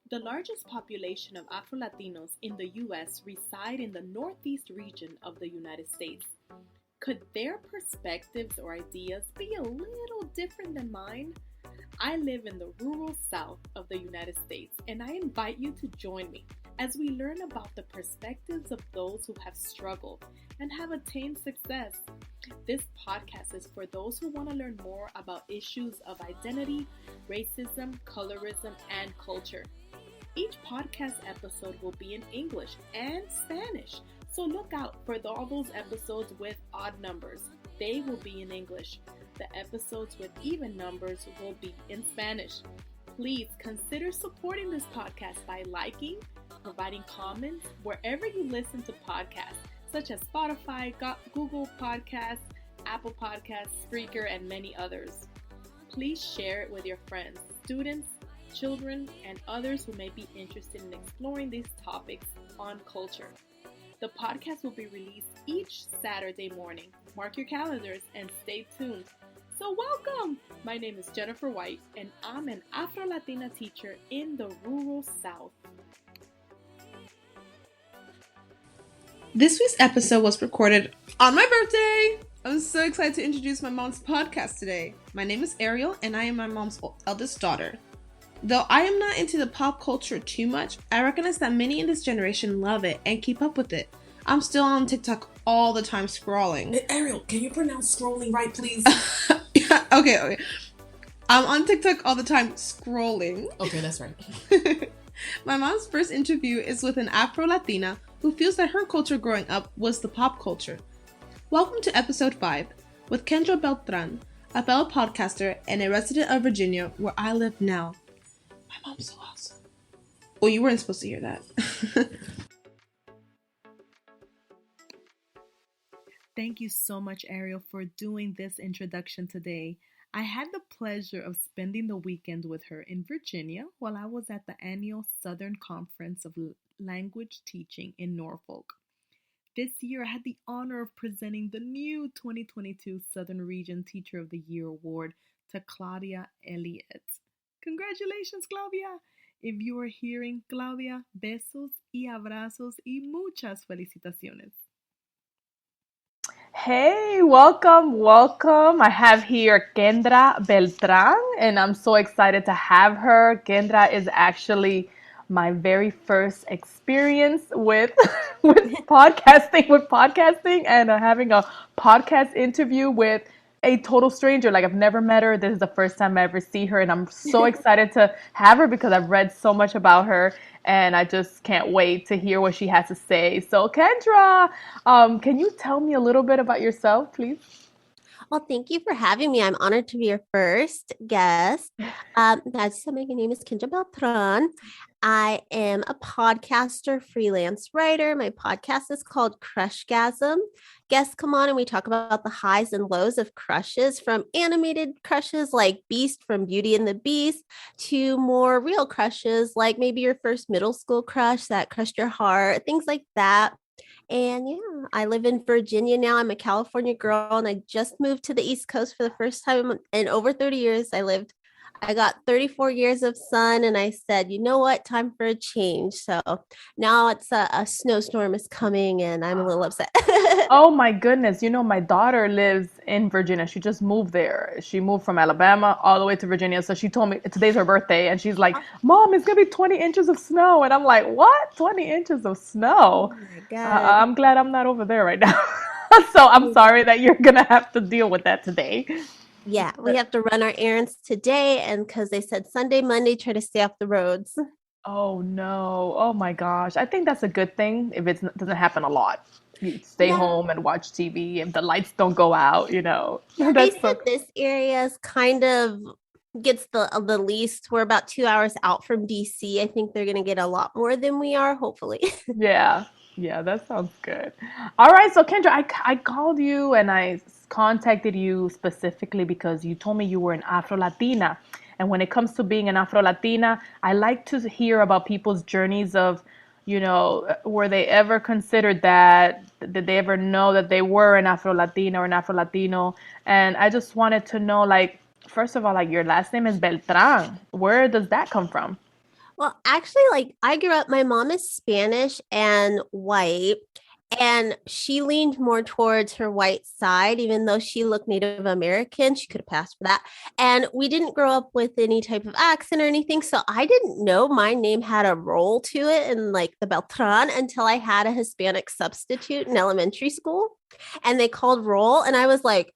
The largest population of Afro-Latinos in the U.S. reside in the Northeast region of the United States. Could their perspectives or ideas be a little different than mine? I live in the rural South of the United States, and I invite you to join me as we learn about the perspectives of those who have struggled and have attained success. This podcast is for those who want to learn more about issues of identity, racism, colorism, and culture. Each podcast episode will be in English and Spanish, so look out for all those episodes with odd numbers. They will be in English. The episodes with even numbers will be in Spanish. Please consider supporting this podcast by liking, providing comments wherever you listen to podcasts, such as Spotify, Google Podcasts, Apple Podcasts, Spreaker, and many others. Please share it with your friends, students, children, and others who may be interested in exploring these topics on culture. The podcast will be released each Saturday morning. Mark your calendars and stay tuned. So welcome! My name is Jennifer White, and I'm an Afro-Latina teacher in the rural South. This week's episode was recorded on my birthday. I'm so excited to introduce my mom's podcast today. My name is Ariel, and I am my mom's eldest daughter. Though I am not into the pop culture too much, I recognize that many in this generation love it and keep up with it. I'm still on TikTok all the time scrolling. Hey, Ariel, can you pronounce scrolling right, please? Okay. I'm on TikTok all the time scrolling. Okay, that's right. My mom's first interview is with an Afro-Latina who feels that her culture growing up was the pop culture. Welcome to episode 5 with Kendra Beltran, a fellow podcaster and a resident of Virginia, where I live now. My mom's so awesome. Oh, you weren't supposed to hear that. Thank you so much, Ariel, for doing this introduction today. I had the pleasure of spending the weekend with her in Virginia while I was at the annual Southern Conference of Language Teaching in Norfolk. This year, I had the honor of presenting the new 2022 Southern Region Teacher of the Year Award to Claudia Elliott. Congratulations, Claudia! If you are hearing, Claudia, besos y abrazos y muchas felicitaciones. Hey, welcome. I have here Kendra Beltran, and I'm so excited to have her. Kendra is actually my very first experience with podcasting and having a podcast interview with a total stranger. Like, I've never met her. This is the first time I ever see her, and I'm so excited to have her because I've read so much about her, and I just can't wait to hear what she has to say. So, Kendra, can you tell me a little bit about yourself, please? Well, thank you for having me. I'm honored to be your first guest. As you said, my name is Kendra Beltran. I am a podcaster, freelance writer. My podcast is called Crushgasm. Guests come on and we talk about the highs and lows of crushes, from animated crushes like Beast from Beauty and the Beast to more real crushes like maybe your first middle school crush that crushed your heart, things like that. And yeah, I live in Virginia now. I'm a California girl, and I just moved to the East Coast for the first time in over 30 years. I got 34 years of sun, and I said, you know what, time for a change. So now it's a snowstorm is coming, and I'm a little upset. Oh my goodness. You know, my daughter lives in Virginia. She just moved there. She moved from Alabama all the way to Virginia. So she told me today's her birthday, and she's like, Mom, it's going to be 20 inches of snow. And I'm like, what? 20 inches of snow? Oh my God. I'm glad I'm not over there right now. So I'm sorry that you're going to have to deal with that today. Yeah, we have to run our errands today, and because they said Sunday, Monday, try to stay off the roads. Oh no. Oh my gosh. I think that's a good thing if it doesn't happen a lot. You stay home and watch TV if the lights don't go out, you know. They said this area is kind of gets the least. We're about 2 hours out from DC. I think they're going to get a lot more than we are, hopefully. Yeah, that sounds good. All right, so Kendra, I called you and I contacted you specifically because you told me you were an Afro-Latina. And when it comes to being an Afro-Latina, I like to hear about people's journeys of, you know, were they ever considered that? Did they ever know that they were an Afro-Latina or an Afro-Latino? And I just wanted to know, like, first of all, like, your last name is Beltran. Where does that come from? Well, actually, like I grew up, my mom is Spanish and white, and she leaned more towards her white side, even though she looked Native American. She could have passed for that. And we didn't grow up with any type of accent or anything. So I didn't know my name had a roll to it and like the Beltran until I had a Hispanic substitute in elementary school. And they called roll. And I was like,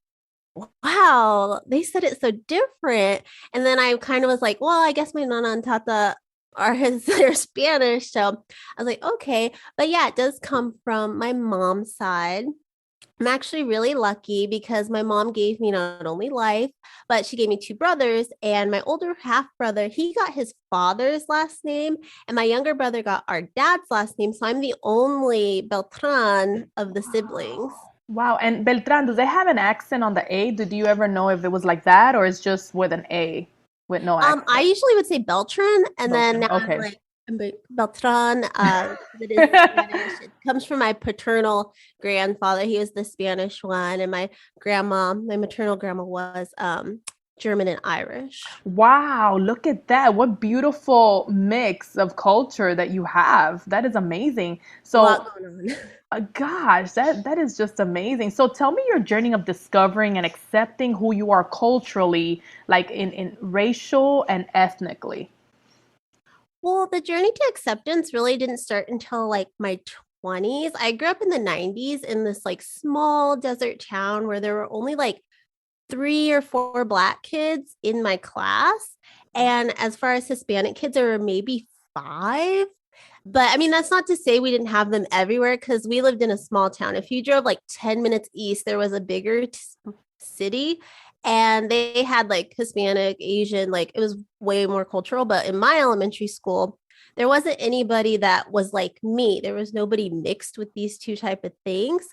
wow, they said it so different. And then I kind of was like, well, I guess my nana and tata are they're Spanish. So I was like, okay. But yeah, it does come from my mom's side. I'm actually really lucky because my mom gave me not only life, but she gave me two brothers. And my older half brother, he got his father's last name, and my younger brother got our dad's last name. So I'm the only Beltran of the siblings. Wow. And Beltran, do they have an accent on the A? Did you ever know if it was like that or it's just with an A with no I accent? usually would say Beltran, and then Beltran. now I'm Okay. like Beltran. It is Spanish. It comes from my paternal grandfather. He was the Spanish one, and my grandma, my maternal grandma, was German and Irish. Wow, look at that. What beautiful mix of culture that you have. That is amazing. A lot So, going on. gosh, that is just amazing. So tell me your journey of discovering and accepting who you are culturally, like in racial and ethnically. Well, the journey to acceptance really didn't start until like my 20s. I grew up in the 90s in this like small desert town where there were only like three or four Black kids in my class. And as far as Hispanic kids, there were maybe five. But I mean, that's not to say we didn't have them everywhere because we lived in a small town. If you drove like 10 minutes east, there was a bigger city, and they had like Hispanic, Asian, like it was way more cultural. But in my elementary school, there wasn't anybody that was like me. There was nobody mixed with these two type of things.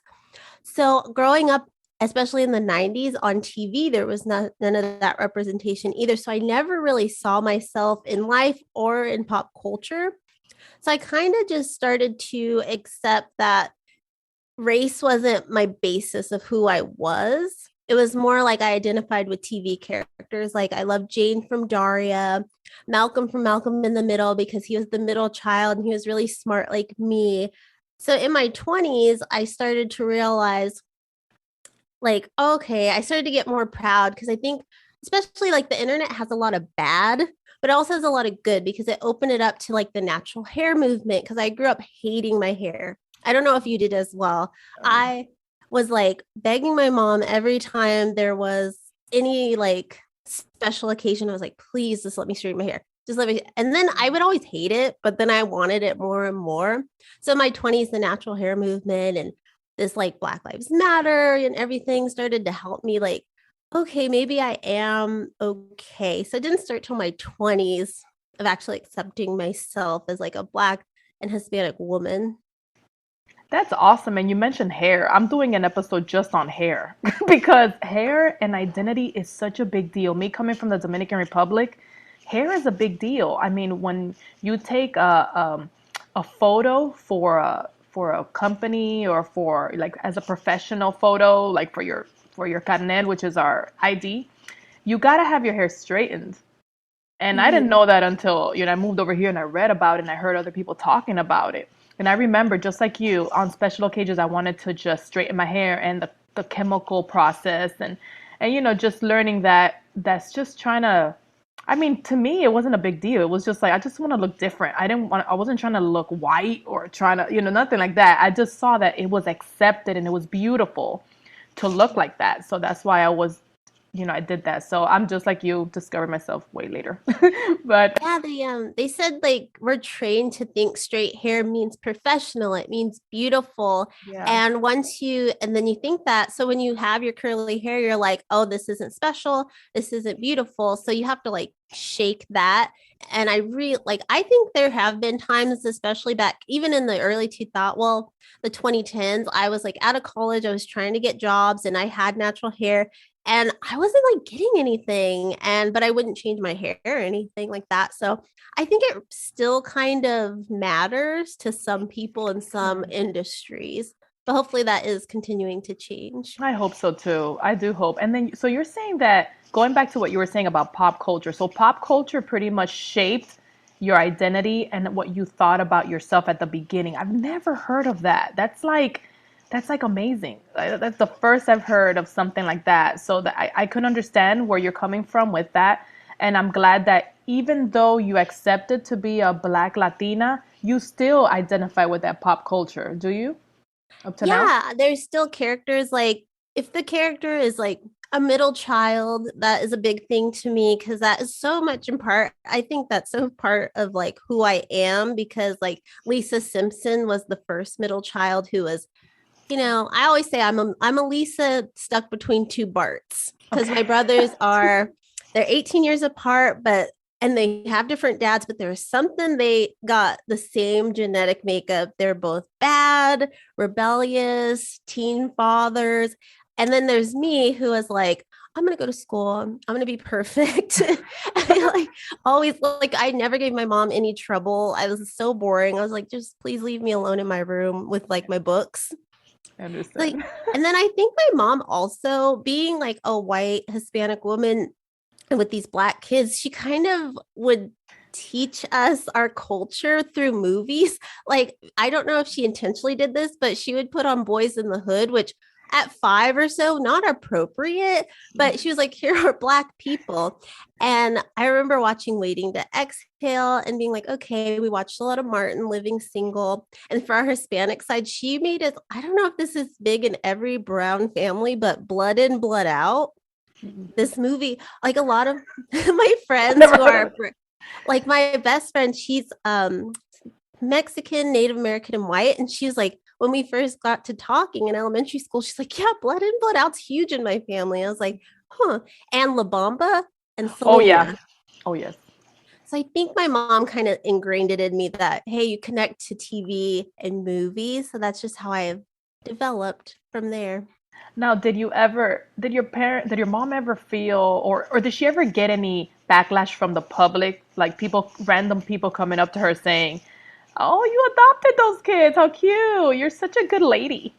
So growing up, especially in the 90s on TV, there was none of that representation either. So I never really saw myself in life or in pop culture. So I kind of just started to accept that race wasn't my basis of who I was. It was more like I identified with TV characters. Like I love Jane from Daria, Malcolm from Malcolm in the Middle because he was the middle child and he was really smart like me. So in my 20s, I started to realize like, okay, I started to get more proud because I think, especially like the internet has a lot of bad, but it also has a lot of good because it opened it up to like the natural hair movement. Because I grew up hating my hair. I don't know if you did as well. I was like begging my mom every time there was any like special occasion. I was like, please just let me straighten my hair. Just let me. And then I would always hate it, but then I wanted it more and more. So in my 20s, the natural hair movement and this like Black Lives Matter and everything started to help me like, okay, maybe I am okay. So it didn't start till my 20s of actually accepting myself as like a Black and Hispanic woman. That's awesome. And you mentioned hair. I'm doing an episode just on hair because hair and identity is such a big deal. Me coming from the Dominican Republic, hair is a big deal. I mean, when you take a photo for a company or for like as a professional photo, like for your carnet, which is our ID, you gotta have your hair straightened. And I didn't Mhm. know that until, I moved over here and I read about it and I heard other people talking about it. And I remember, just like you, on special occasions, I wanted to just straighten my hair and the chemical process and just learning that that's just trying to, I mean, to me, it wasn't a big deal. It was just like, I just want to look different. I wasn't trying to look white or trying to, nothing like that. I just saw that it was accepted and it was beautiful to look like that. So that's why I did that. So I'm just like you, discovered myself way later. But Yeah, they said like we're trained to think straight hair means professional, it means beautiful. yeah. And then you think that, so when you have your curly hair, you're like, oh, this isn't special, this isn't beautiful. So you have to like shake that. And I think there have been times, especially back even in the early 2000s, well, the 2010s, I was like out of college, I was trying to get jobs and I had natural hair and I wasn't like getting anything, and but I wouldn't change my hair or anything like that. So I think it still kind of matters to some people in some industries, but hopefully that is continuing to change. I hope so too. I do hope. And then, so you're saying that going back to what you were saying about pop culture, so pop culture pretty much shaped your identity and what you thought about yourself at the beginning. I've never heard of that. That's like amazing. That's the first I've heard of something like that. So that I could understand where you're coming from with that. And I'm glad that even though you accepted to be a Black Latina, you still identify with that pop culture. Do you? Up to now? Yeah, there's still characters like if the character is like a middle child, that is a big thing to me because that is so much in part. I think that's so part of like who I am because like Lisa Simpson was the first middle child who was, I always say I'm a Lisa stuck between two Barts because my brothers they're 18 years apart, and they have different dads, but there's something they got the same genetic makeup. They're both bad, rebellious, teen fathers. And then there's me who is like, I'm going to go to school. I'm going to be perfect. I like always like, I never gave my mom any trouble. I was so boring. I was like, just please leave me alone in my room with like my books. I understand. Like, and then I think my mom also being like a white Hispanic woman and with these Black kids, she kind of would teach us our culture through movies. Like, I don't know if she intentionally did this, but she would put on Boys in the Hood, which at 5 or so, not appropriate, but she was like, here are Black people. And I remember watching Waiting to Exhale and being like, okay, we watched a lot of Martin Living Single. And for our Hispanic side, she made us, I don't know if this is big in every brown family, but Blood In, Blood Out. This movie, like a lot of my friends who are like my best friend, she's Mexican, Native American, and white. And she was like, when we first got to talking in elementary school, she's like, yeah, Blood In, Blood Out's huge in my family. I was like, huh. And La Bamba and Selena. Oh, yeah. Oh, yes. So I think my mom kind of ingrained it in me that, hey, you connect to TV and movies. So that's just how I have developed from there. Now, did your mom ever feel, or did she ever get any backlash from the public, like random people coming up to her saying, "Oh, you adopted those kids. How cute. You're such a good lady."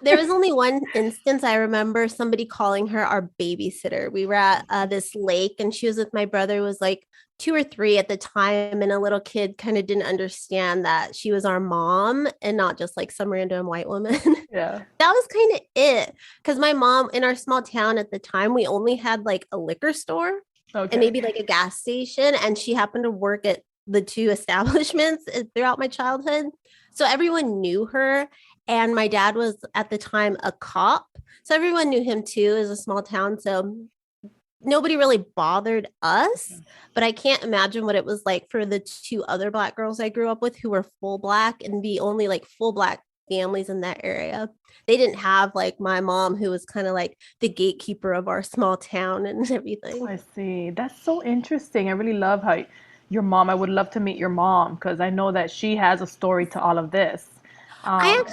There was only one instance I remember somebody calling her our babysitter. We were at this lake and she was with my brother, who was like 2 or 3 at the time. And a little kid kind of didn't understand that she was our mom and not just like some random white woman. Yeah. That was kind of it. Because my mom in our small town at the time, we only had like a liquor store and maybe like a gas station. And she happened to work at the 2 establishments throughout my childhood. So everyone knew her. And my dad was at the time a cop. So everyone knew him too. It was a small town. So nobody really bothered us. But I can't imagine what it was like for the 2 other Black girls I grew up with who were full Black and the only like full Black families in that area. They didn't have like my mom, who was kind of like the gatekeeper of our small town and everything. I see. That's so interesting. I really love how I would love to meet your mom because I know that she has a story to all of this. I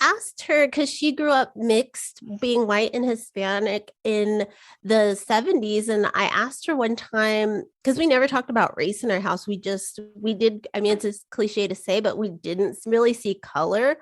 asked her because she grew up mixed, being white and Hispanic in the 70s. And I asked her one time, because we never talked about race in our house. We did. I mean, it's a cliche to say, but we didn't really see color.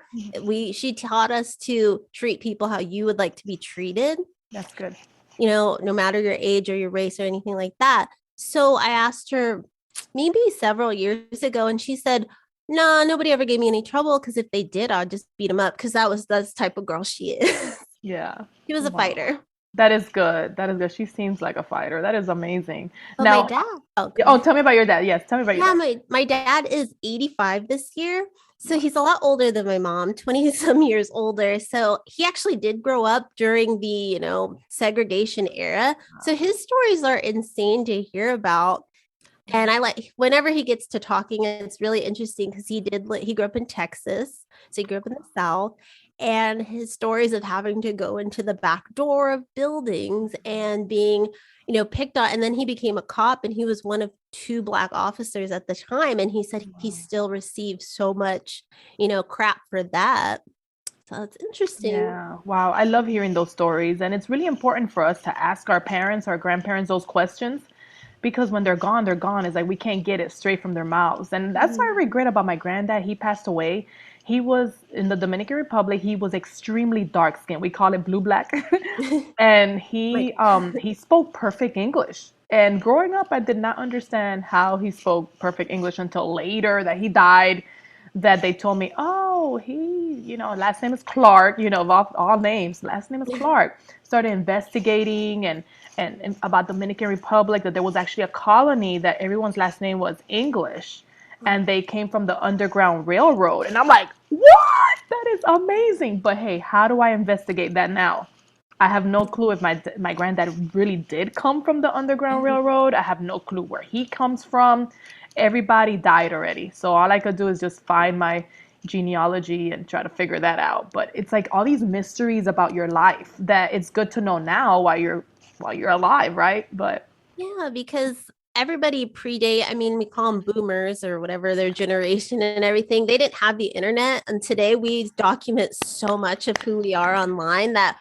She taught us to treat people how you would like to be treated. That's good. No matter your age or your race or anything like that. So I asked her maybe several years ago, and she said, no, nobody ever gave me any trouble because if they did, I'd just beat them up because that's the type of girl she is. Yeah. She was a fighter. That is good. That is good. She seems like a fighter. That is amazing. But Now, my dad. tell me about your dad. Yes, tell me about your dad. My dad is 85 this year. So he's a lot older than my mom, 20 some years older. So he actually did grow up during the, segregation era. So his stories are insane to hear about. And whenever he gets to talking, it's really interesting because he grew up in Texas. So he grew up in the South, and his stories of having to go into the back door of buildings and being, picked on. And then he became a cop, and he was one of 2 Black officers at the time. And he said he still received so much, crap for that. So it's interesting. Yeah. Wow. I love hearing those stories. And it's really important for us to ask our parents, our grandparents, those questions. Because when they're gone, they're gone. It's like we can't get it straight from their mouths. And that's what I regret about my granddad. He passed away. He was in the Dominican Republic. He was extremely dark skinned. We call it blue black. And he spoke perfect English. And growing up, I did not understand how he spoke perfect English until later that he died. That they told me, oh, last name is Clark, of all names, last name is Clark. Started investigating and about Dominican Republic, that there was actually a colony that everyone's last name was English. And they came from the Underground Railroad. And I'm like, what? That is amazing. But hey, how do I investigate that now? I have no clue if my granddad really did come from the Underground Railroad. I have no clue where he comes from. Everybody died already. So all I could do is just find my genealogy and try to figure that out. But it's like all these mysteries about your life that it's good to know now while you're alive, right? But Yeah, because everybody predate, I mean, we call them boomers or whatever their generation and everything. They didn't have the internet. And today we document so much of who we are online that,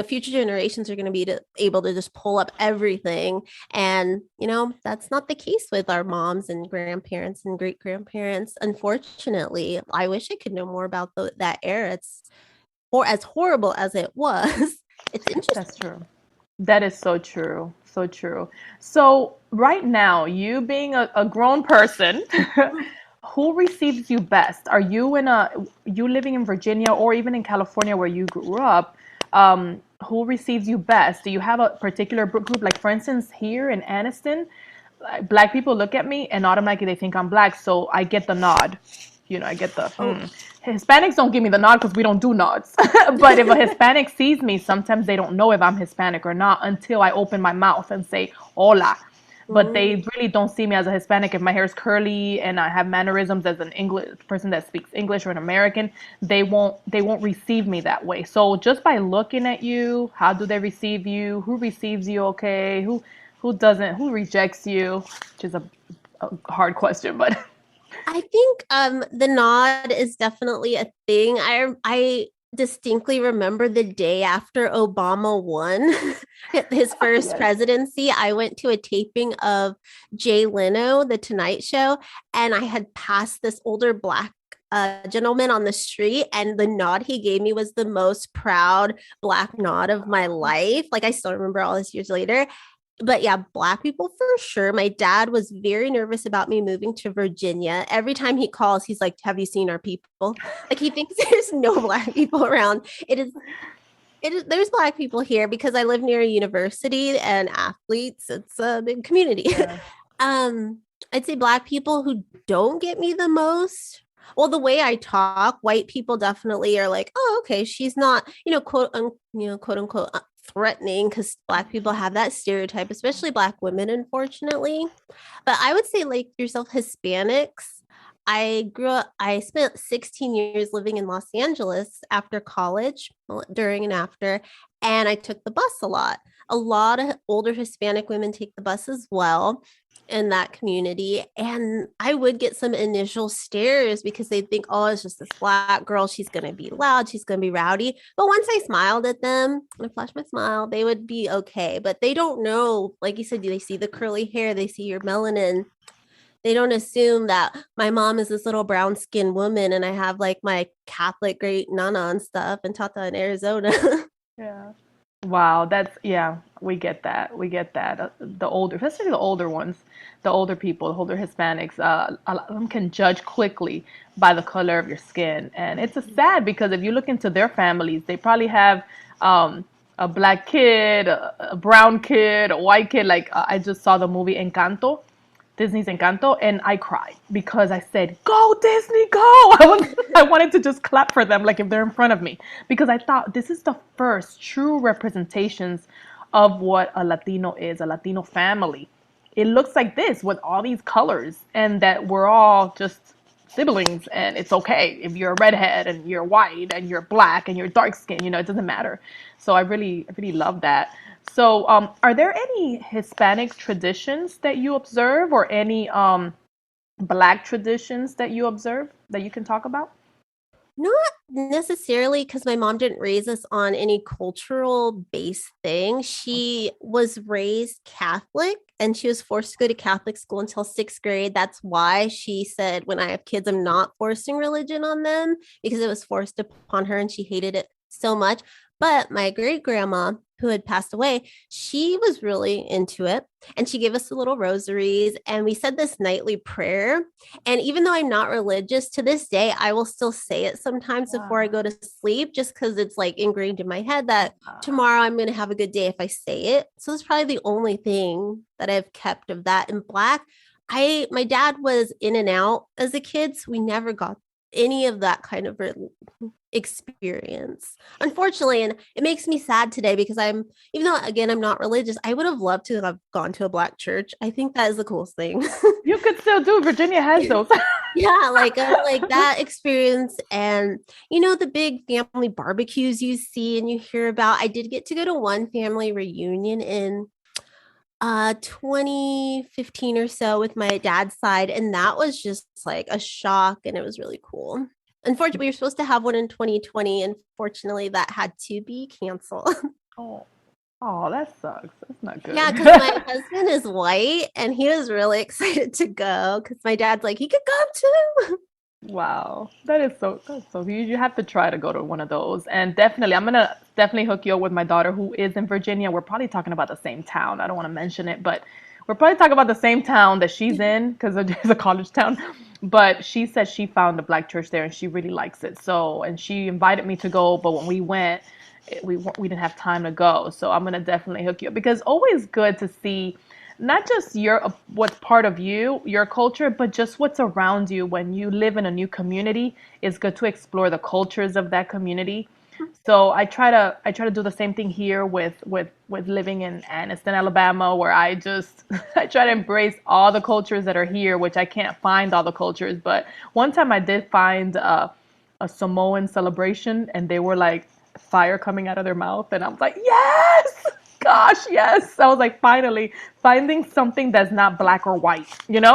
future generations are going to be able to just pull up everything. And, that's not the case with our moms and grandparents and great grandparents. Unfortunately, I wish I could know more about that era. It's as horrible as it was. It's interesting. that's true. That is so true. So true. So right now, you being a grown person, who receives you best? Are you living in Virginia or even in California where you grew up? Who receives you best? Do you have a particular group? Like for instance, here in Anniston, Black people look at me and automatically they think I'm Black, so I get the nod. I get the Hispanics don't give me the nod because we don't do nods. But if a Hispanic sees me, sometimes they don't know if I'm Hispanic or not until I open my mouth and say hola. But they really don't see me as a Hispanic. If my hair is curly and I have mannerisms as an English person that speaks English or an American, they won't receive me that way. So just by looking at you, how do they receive you? Who receives you okay? Who doesn't? Who rejects you? Which is a hard question, but I think the nod is definitely a thing. I distinctly remember the day after Obama won his first presidency. I went to a taping of Jay Leno, The Tonight Show, and I had passed this older Black gentleman on the street, and the nod he gave me was the most proud Black nod of my life. Like I still remember all this years later. But yeah, Black people for sure. My dad was very nervous about me moving to Virginia. Every time he calls, he's like, have you seen our people? Like he thinks there's no Black people around. It is there's Black people here because I live near a university and athletes. It's a big community. Yeah. I'd say Black people who don't get me the most. Well, the way I talk, white people definitely are like, oh, okay, she's not, quote unquote, threatening, because Black people have that stereotype, especially Black women, unfortunately. But I would say, like yourself, Hispanics. I spent 16 years living in Los Angeles after college, during and after, and I took the bus a lot. A lot of older Hispanic women take the bus as well in that community. And I would get some initial stares because they think, oh, it's just this Black girl. She's going to be loud. She's going to be rowdy. But once I smiled at them and I flashed my smile, they would be okay. But they don't know, like you said, they see the curly hair, they see your melanin. They don't assume that my mom is this little brown skinned woman and I have like my Catholic great nana and stuff and Tata in Arizona. Yeah. Wow, we get that. We get that. The older, especially the older ones, the older people, the older Hispanics, a lot of them can judge quickly by the color of your skin. And it's sad because if you look into their families, they probably have a Black kid, a brown kid, a white kid. Like I just saw the movie Encanto. Disney's Encanto, and I cried because I said, "Go Disney, go!" I wanted to just clap for them, like if they're in front of me, because I thought this is the first true representations of what a Latino is, a Latino family. It looks like this with all these colors, and that we're all just siblings, and it's okay if you're a redhead and you're white and you're Black and you're dark skinned. It doesn't matter. So I really love that. So, are there any Hispanic traditions that you observe, or any Black traditions that you observe that you can talk about? Not necessarily, because my mom didn't raise us on any cultural based thing. She was raised Catholic and she was forced to go to Catholic school until 6th grade. That's why she said, when I have kids, I'm not forcing religion on them, because it was forced upon her and she hated it so much. But my great grandma, who had passed away, she was really into it. And she gave us the little rosaries and we said this nightly prayer. And even though I'm not religious, to this day, I will still say it sometimes before I go to sleep, just because it's like ingrained in my head that tomorrow I'm going to have a good day if I say it. So it's probably the only thing that I've kept of that. In Black, my dad was in and out as a kid, so we never got any of that kind of experience, unfortunately. And it makes me sad today because even though again I'm not religious, I would have loved to have gone to a Black church. I think that is the coolest thing. You could still do. Virginia has those. Yeah, like that experience, and the big family barbecues you see and you hear about. I did get to go to one family reunion in 2015 or so with my dad's side, and that was just like a shock, and it was really cool. Unfortunately, we were supposed to have one in 2020. Unfortunately, that had to be canceled. Oh, that sucks. That's not good. Yeah, because my husband is white and he was really excited to go because my dad's like, he could go too. Wow, that's so you have to try to go to one of those. And definitely, I'm gonna definitely hook you up with my daughter who is in Virginia. We're probably talking about the same town. I don't want to mention it, but we're probably talking about the same town that she's in because it's a college town. But she said she found a Black church there and she really likes it. So, and she invited me to go, but when we went, we didn't have time to go. So I'm gonna definitely hook you up because it's always good to see not just what's part of your culture, but just what's around you. When you live in a new community, it's good to explore the cultures of that community. So I try to do the same thing here with living in Anniston, Alabama, where I try to embrace all the cultures that are here, which I can't find all the cultures. But one time I did find a Samoan celebration, and they were like fire coming out of their mouth, and I was like, yes, gosh, yes. I was like, finally finding something that's not black or white, And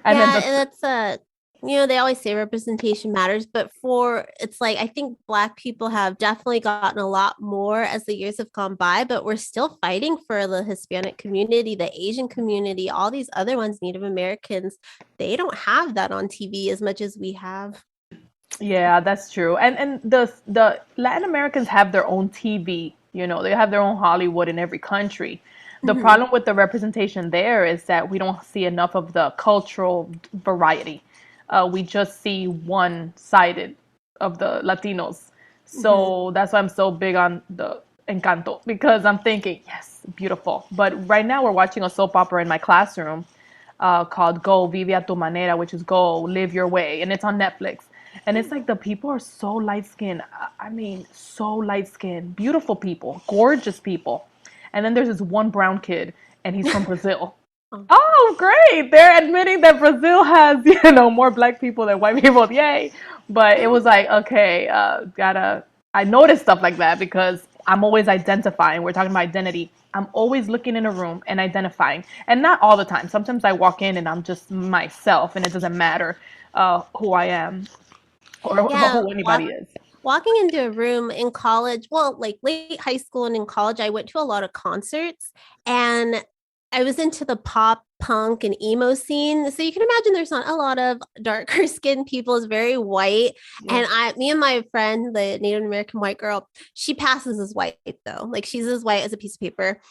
and that's they always say representation matters, but it's like I think Black people have definitely gotten a lot more as the years have gone by, but we're still fighting for the Hispanic community, the Asian community, all these other ones, Native Americans. They don't have that on TV as much as we have. Yeah, that's true. And the Latin Americans have their own TV, they have their own Hollywood in every country. The problem with the representation there is that we don't see enough of the cultural variety. We just see one-sided of the Latinos. So that's why I'm so big on the Encanto, because I'm thinking, yes, beautiful. But right now we're watching a soap opera in my classroom called Go Vive a tu Manera, which is Go Live Your Way, and it's on Netflix. And it's like the people are so light-skinned. I mean, so light-skinned, beautiful people, gorgeous people. And then there's this one brown kid, and he's from Brazil. Oh, great. They're admitting that Brazil has, more Black people than white people. Yay. But it was like, okay, I noticed stuff like that because I'm always identifying. We're talking about identity. I'm always looking in a room and identifying. And not all the time. Sometimes I walk in and I'm just myself and it doesn't matter who I am or who anybody is. Walking into a room in college, well, like late high school and in college, I went to a lot of concerts and I was into the pop, punk, and emo scene. So you can imagine there's not a lot of darker skinned people. It's very white. Yeah. And me and my friend, the Native American white girl, she passes as white though. Like she's as white as a piece of paper.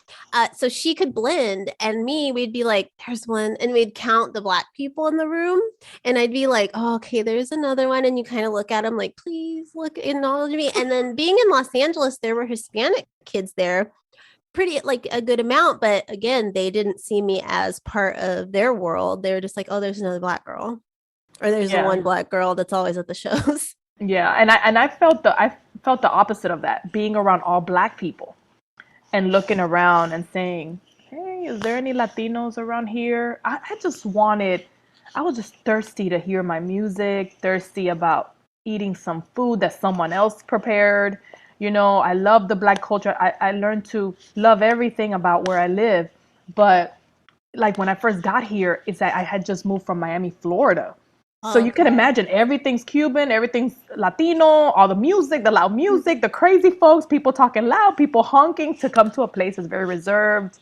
So she could blend. And we'd be like, there's one. And we'd count the Black people in the room. And I'd be like, oh, okay, there's another one. And you kind of look at them like, please look, acknowledge me. And then being in Los Angeles, there were Hispanic kids there. Pretty like a good amount, but again, they didn't see me as part of their world. They were just like, oh, there's another Black girl, or there's the one Black girl that's always at the shows. Yeah, and I felt the opposite of that, being around all Black people and looking around and saying, hey, is there any Latinos around here? I was just thirsty to hear my music, thirsty about eating some food that someone else prepared. I love the Black culture. I learned to love everything about where I live. But like when I first got here, it's that I had just moved from Miami, Florida. So you can imagine everything's Cuban, everything's Latino, all the music, the loud music, the crazy folks, people talking loud, people honking. To come to a place is very reserved.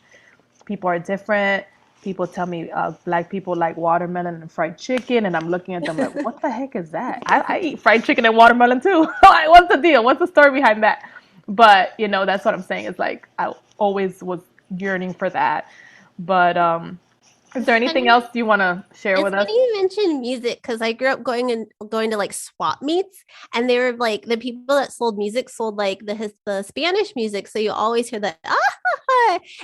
People are different. People tell me Black people like watermelon and fried chicken, and I'm looking at them like, what the heck is that? I eat fried chicken and watermelon too. What's the deal? What's the story behind that? But that's what I'm saying. It's like I always was yearning for that. But is there It's anything funny. else you want to share It's with us? funny you mentioned music because I grew up going to like swap meets, and they were like the people that sold music sold like the Spanish music, so you always hear that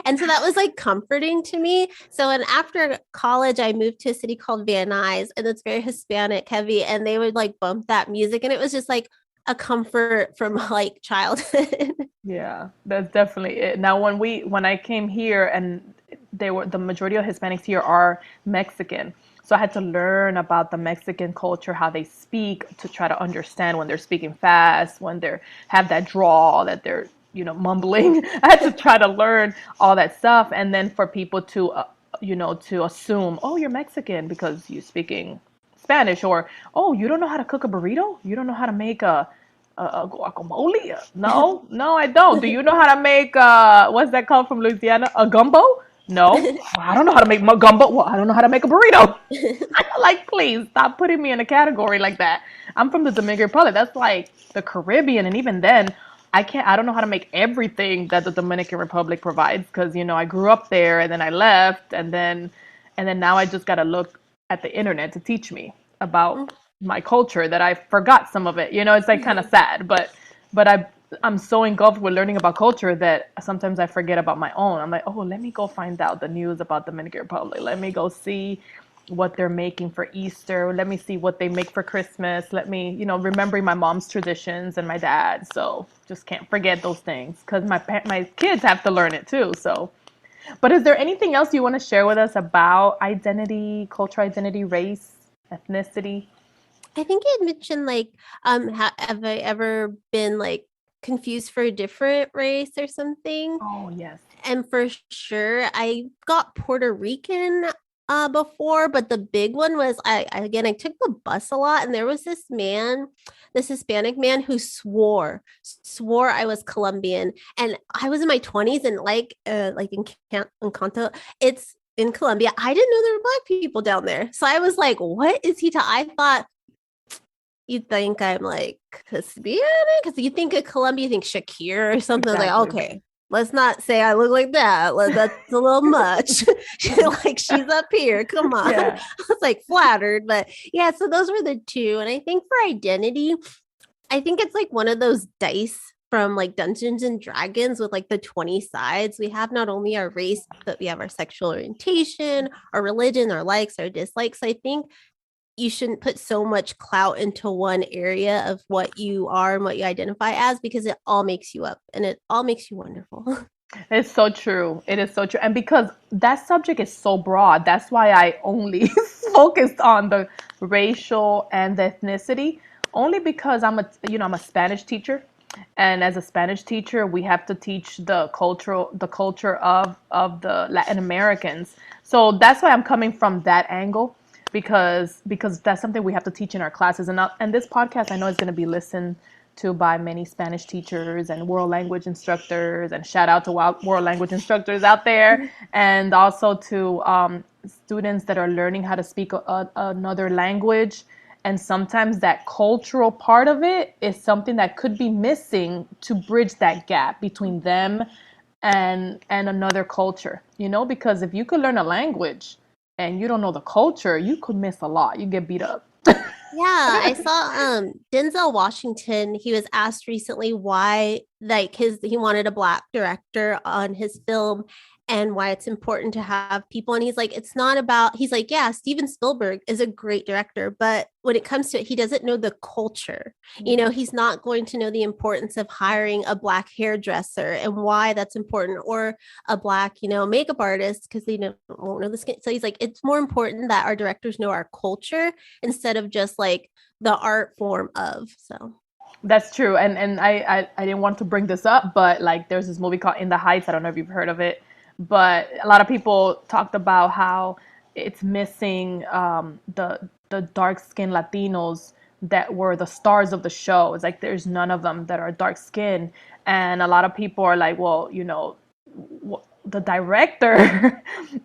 and so that was like comforting to me. So and after college, I moved to a city called Van Nuys, and it's very Hispanic heavy, and they would like bump that music, and it was just like a comfort from like childhood. Yeah, that's definitely it. Now, when I came here, and the majority of Hispanics here are Mexican, so I had to learn about the Mexican culture, how they speak, to try to understand when they're speaking fast, when they have that drawl that they're mumbling. I had to try to learn all that stuff, and then for people to to assume, oh, you're Mexican because you're speaking Spanish, or oh, you don't know how to cook a burrito, you don't know how to make a guacamole? No, no, I don't. Do you know how to make what's that called from Louisiana? A gumbo? No, I don't know how to make my gumbo. Well, I don't know how to make a burrito. Like, please stop putting me in a category like that. I'm from the Dominican Republic. That's like the Caribbean, and even then, I don't know how to make everything that the Dominican Republic provides because I grew up there and then I left and then now I just got to look at the internet to teach me about my culture that I forgot some of it. It's like kind of sad, but I'm so engulfed with learning about culture that sometimes I forget about my own. I'm like, oh, let me go find out the news about Dominican Republic. Let me go see what they're making for Easter. Let me see what they make for Christmas. Let me, remembering my mom's traditions and my dad. So just can't forget those things because my kids have to learn it too. So, but is there anything else you want to share with us about identity, cultural identity, race, ethnicity? I think you had mentioned like have I ever been like confused for a different race or something? Oh, yes. And for sure, I got Puerto Rican before, but the big one was I took the bus a lot, and there was this man, this Hispanic man who swore I was Colombian, and I was in my 20s, and like in Encanto, it's in Colombia. I didn't know there were black people down there, so I was like, "What is he?" I thought you think I'm like Hispanic because you think of Colombia, you think Shakira or something. I was like, Exactly. okay, let's not say I look like that. That's a little much. Like she's up here. Come on. Yeah. I was like flattered, but yeah. So those were the two, and I think for identity, I think it's like one of those dice from like Dungeons and Dragons with like the 20 sides. We have not only our race, but we have our sexual orientation, our religion, our likes, our dislikes. I think you shouldn't put so much clout into one area of what you are and what you identify as because it all makes you up and it all makes you wonderful. It's so true. It is so true. And because that subject is so broad, that's why I only focused on the racial and the ethnicity, only because I'm a Spanish teacher. And as a Spanish teacher, we have to teach the culture of the Latin Americans. So that's why I'm coming from that angle because that's something we have to teach in our classes. And this podcast, I know, is going to be listened to by many Spanish teachers and world language instructors, and shout out to world language instructors out there, and also to students that are learning how to speak another language. And sometimes that cultural part of it is something that could be missing to bridge that gap between them and another culture, because if you could learn a language and you don't know the culture, you could miss a lot. You get beat up. Yeah, I saw Denzel Washington. He was asked recently why like he wanted a black director on his film and why it's important to have people. And he's like, it's not about, he's like, yeah, Steven Spielberg is a great director, but when it comes to it, he doesn't know the culture. He's not going to know the importance of hiring a black hairdresser and why that's important, or a black, makeup artist because they won't know the skin. So he's like, it's more important that our directors know our culture instead of just like the art form of. So That's true. And I didn't want to bring this up, but like there's this movie called In the Heights. I don't know if you've heard of it, but a lot of people talked about how it's missing the dark skinned Latinos that were the stars of the show. It's like there's none of them that are dark skinned. And a lot of people are like, well, the director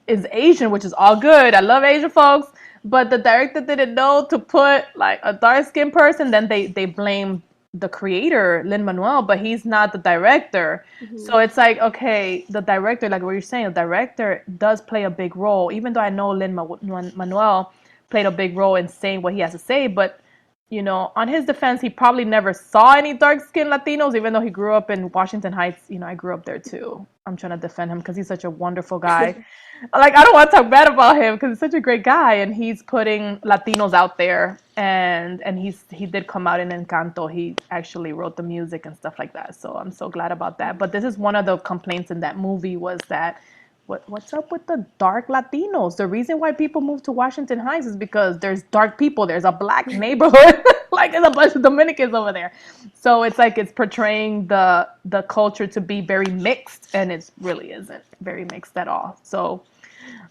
is Asian, which is all good. I love Asian folks. But the director didn't know to put like a dark skinned person. Then they blame the creator, Lin-Manuel, but he's not the director. So it's like, okay, the director, like what you're saying, the director does play a big role, even though I know Lin-Manuel played a big role in saying what he has to say. But, you know, on his defense, he probably never saw any dark-skinned Latinos, even though he grew up in Washington Heights. You know, I grew up there too. I'm trying to defend him because he's such a wonderful guy. Like, I don't want to talk bad about him because he's such a great guy, and he's putting Latinos out there, and he did come out in Encanto. He actually wrote the music and stuff like that, so I'm so glad about that. But this is one of the complaints in that movie was that what's up with the dark Latinos? The reason why people move to Washington Heights is because there's dark people. There's a black neighborhood, like there's a bunch of Dominicans over there. So it's like it's portraying the culture to be very mixed, and it really isn't very mixed at all. So,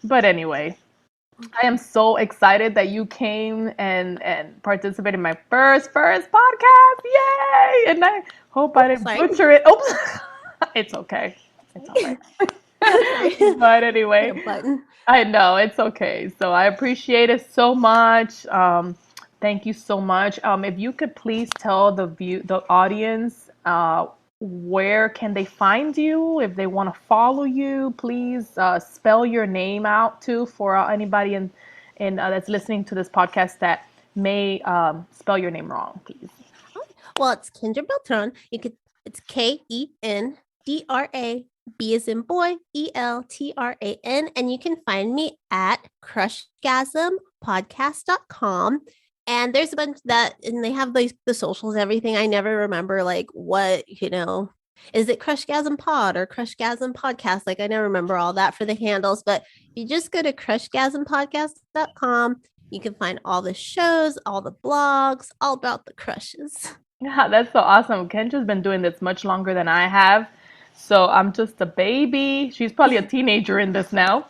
but anyway, I am so excited that you came and participated in my first podcast. Yay! And I hope I didn't butcher it. Oops. It's okay. It's all right. But anyway, I know it's okay. So I appreciate it so much. Thank you so much. If you could please tell the audience, where can they find you? If they want to follow you, please spell your name out too for anybody in that's listening to this podcast that may spell your name wrong, please. Well, it's Kendra Beltran. It's Kendra. B as in boy, Eltran. And you can find me at crushgasmpodcast.com. And there's a bunch and they have the socials, everything. I never remember like what, is it Crushgasm Pod or Crushgasm Podcast? Like I never remember all that for the handles, but you just go to crushgasmpodcast.com. You can find all the shows, all the blogs, all about the crushes. Yeah, that's so awesome. Kendra's been doing this much longer than I have. So I'm just a baby. She's probably a teenager in this now.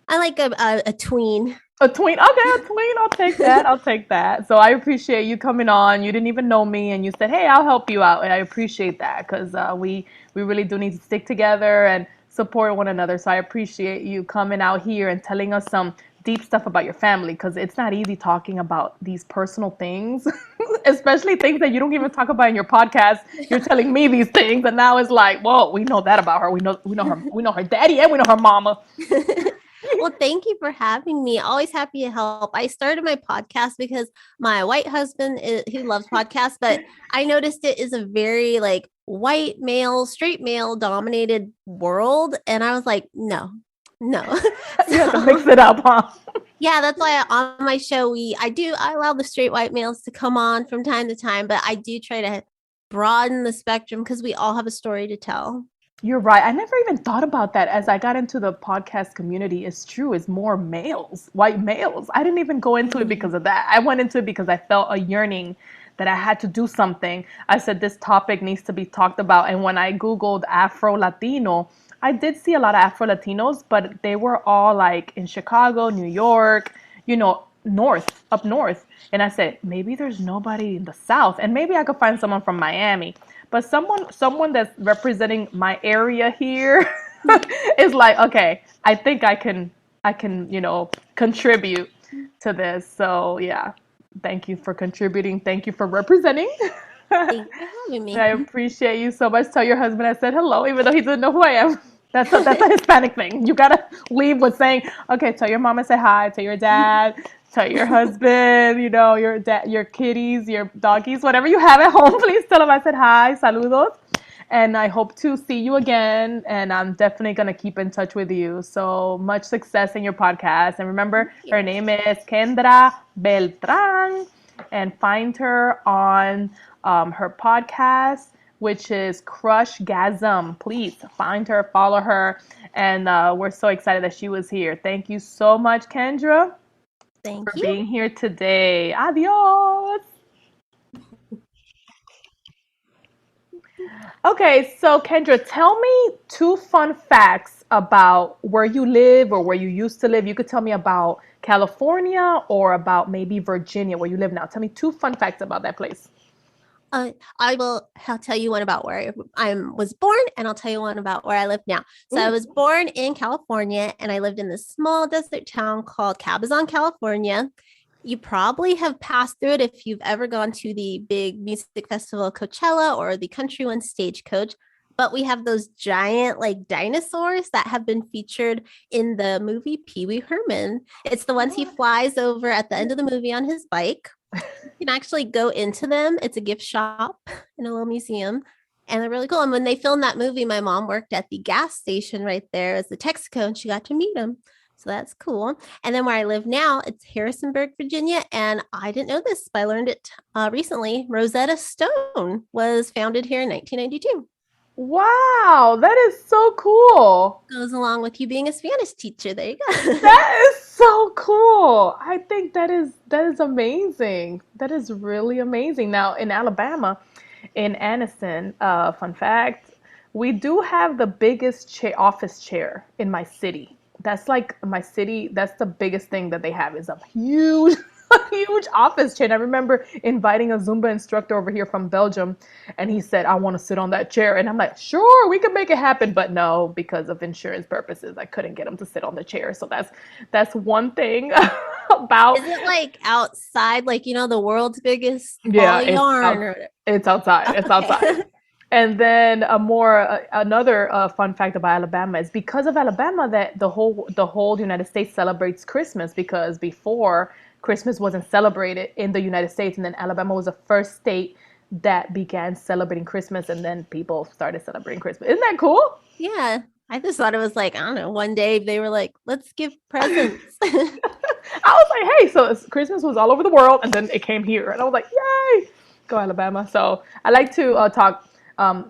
I like a tween. A tween? Okay, a tween. I'll take that. I'll take that. So I appreciate you coming on. You didn't even know me, and you said, hey, I'll help you out. And I appreciate that because we really do need to stick together and support one another. So I appreciate you coming out here and telling us some deep stuff about your family because it's not easy talking about these personal things, especially things that you don't even talk about in your podcast. You're telling me these things, and now it's like, whoa, we know that about her. We know her daddy, and we know her mama. Well, thank you for having me. Always happy to help. I started my podcast because my white husband who loves podcasts, but I noticed it is a very like white male, straight male dominated world, and I was like, no. You have to mix it up, huh? Yeah, that's why on my show I allow the straight white males to come on from time to time, but I do try to broaden the spectrum because we all have a story to tell. You're right. I never even thought about that as I got into the podcast community. It's true. It's more males, white males. I didn't even go into it because of that. I went into it because I felt a yearning that I had to do something. I said, this topic needs to be talked about. And when I Googled Afro-Latino, I did see a lot of Afro-Latinos, but they were all like in Chicago, New York, up north. And I said, maybe there's nobody in the South. And maybe I could find someone from Miami. But someone that's representing my area here is like, okay, I think I can, contribute to this. So yeah, thank you for contributing. Thank you for representing. Thank you for having me. I appreciate you so much. Tell your husband I said hello, even though he doesn't know who I am. That's a Hispanic thing. You gotta leave with saying, okay, tell your mom I say hi, tell your dad, tell your husband, your dad, your kitties, your doggies, whatever you have at home, please tell them I said hi, saludos. And I hope to see you again. And I'm definitely going to keep in touch with you. So much success in your podcast. And remember, her name is Kendra Beltran. And find her on her podcast, which is Crushgasm. Please find her, follow her. And we're so excited that she was here. Thank you so much, Kendra. Thank for you. being here today. Adios. Okay, so Kendra, tell me 2 fun facts about where you live or where you used to live. You could tell me about California or about maybe Virginia, where you live now. Tell me 2 fun facts about that place. I'll tell you one about where I was born, and I'll tell you one about where I live now. So I was born in California, and I lived in this small desert town called Cabazon, California. You probably have passed through it if you've ever gone to the big music festival Coachella or the Country One Stagecoach. But we have those giant like dinosaurs that have been featured in the movie Pee Wee Herman. It's the ones he flies over at the end of the movie on his bike. You can actually go into them. It's a gift shop in a little museum. And they're really cool. And when they filmed that movie, my mom worked at the gas station right there as the Texaco, and she got to meet him. So that's cool. And then where I live now, it's Harrisonburg, Virginia. And I didn't know this, but I learned it recently. Rosetta Stone was founded here in 1992. Wow, that is so cool. Goes along with you being a Spanish teacher. There you go. That is so cool. I think that is amazing. That is really amazing. Now in Alabama, in Anniston, fun fact, we do have the biggest office chair in my city. That's like my city. That's the biggest thing that they have is a huge, a huge office chair. And I remember inviting a Zumba instructor over here from Belgium, and he said, "I want to sit on that chair." And I'm like, "Sure, we can make it happen." But no, because of insurance purposes, I couldn't get him to sit on the chair. So that's one thing about. Is it like outside, like the world's biggest ball Yeah, of yarn or whatever? it's outside. It's outside. And then another fun fact about Alabama is because of Alabama that the whole United States celebrates Christmas, because before Christmas wasn't celebrated in the United States, and then Alabama was the first state that began celebrating Christmas, and then people started celebrating Christmas. Isn't that cool? Yeah. I just thought it was like, I don't know, one day they were like, let's give presents. I was like, hey, so Christmas was all over the world, and then it came here, and I was like, yay, go Alabama. So I like to talk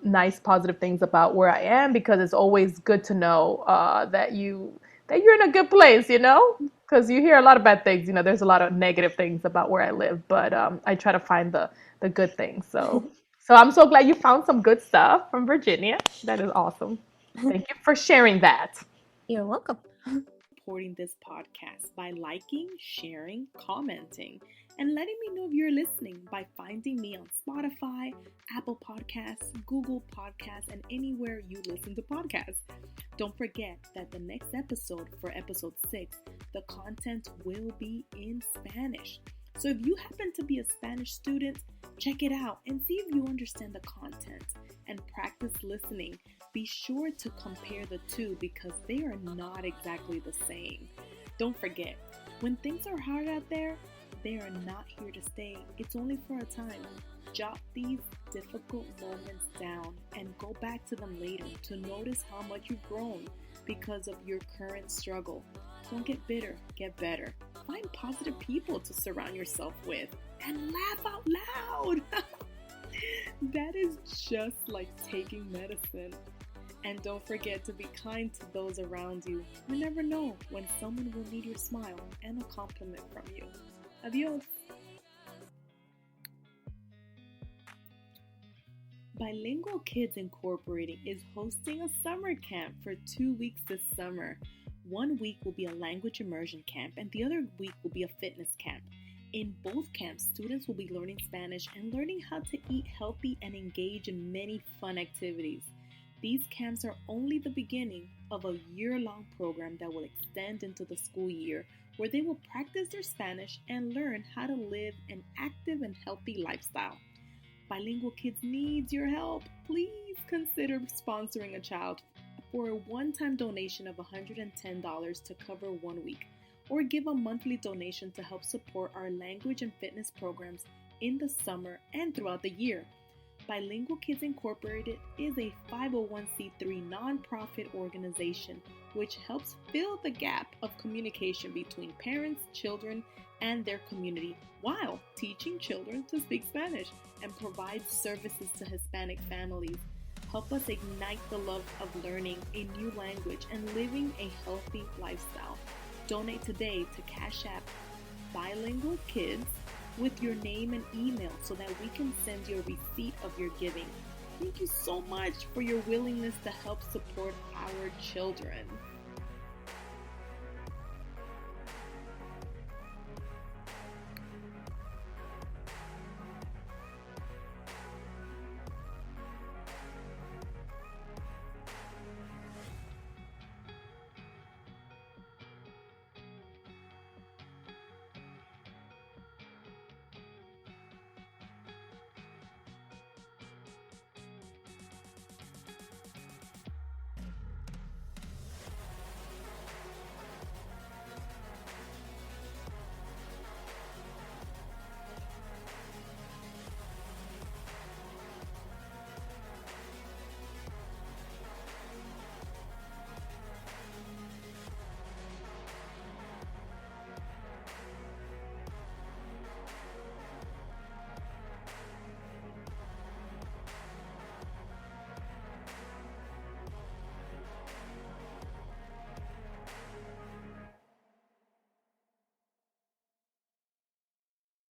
nice, positive things about where I am, because it's always good to know that you're in a good place, because you hear a lot of bad things. There's a lot of negative things about where I live, but I try to find the good things. So I'm so glad you found some good stuff from Virginia. That is awesome. Thank you for sharing that. You're welcome. Supporting this podcast by liking, sharing, commenting, and letting me know if you're listening by finding me on Spotify, Apple Podcasts, Google Podcasts, and anywhere you listen to podcasts. Don't forget that the next episode, for episode 6, the content will be in Spanish. So if you happen to be a Spanish student, check it out and see if you understand the content and practice listening. Be sure to compare the two because they are not exactly the same. Don't forget, when things are hard out there, they are not here to stay. It's only for a time. Jot these difficult moments down and go back to them later to notice how much you've grown because of your current struggle. Don't get bitter, get better. Find positive people to surround yourself with and laugh out loud. That is just like taking medicine. And don't forget to be kind to those around you. You never know when someone will need your smile and a compliment from you. Adios. Bilingual Kids Incorporated is hosting a summer camp for 2 weeks this summer. 1 week will be a language immersion camp and the other week will be a fitness camp. In both camps, students will be learning Spanish and learning how to eat healthy and engage in many fun activities. These camps are only the beginning of a year-long program that will extend into the school year, where they will practice their Spanish and learn how to live an active and healthy lifestyle. Bilingual Kids needs your help. Please consider sponsoring a child for a one-time donation of $110 to cover 1 week, or give a monthly donation to help support our language and fitness programs in the summer and throughout the year. Bilingual Kids Incorporated is a 501c3 nonprofit organization which helps fill the gap of communication between parents, children, and their community while teaching children to speak Spanish, and provides services to Hispanic families. Help us ignite the love of learning a new language and living a healthy lifestyle. Donate today to Cash App Bilingual Kids with your name and email so that we can send you a receipt of your giving. Thank you so much for your willingness to help support our children.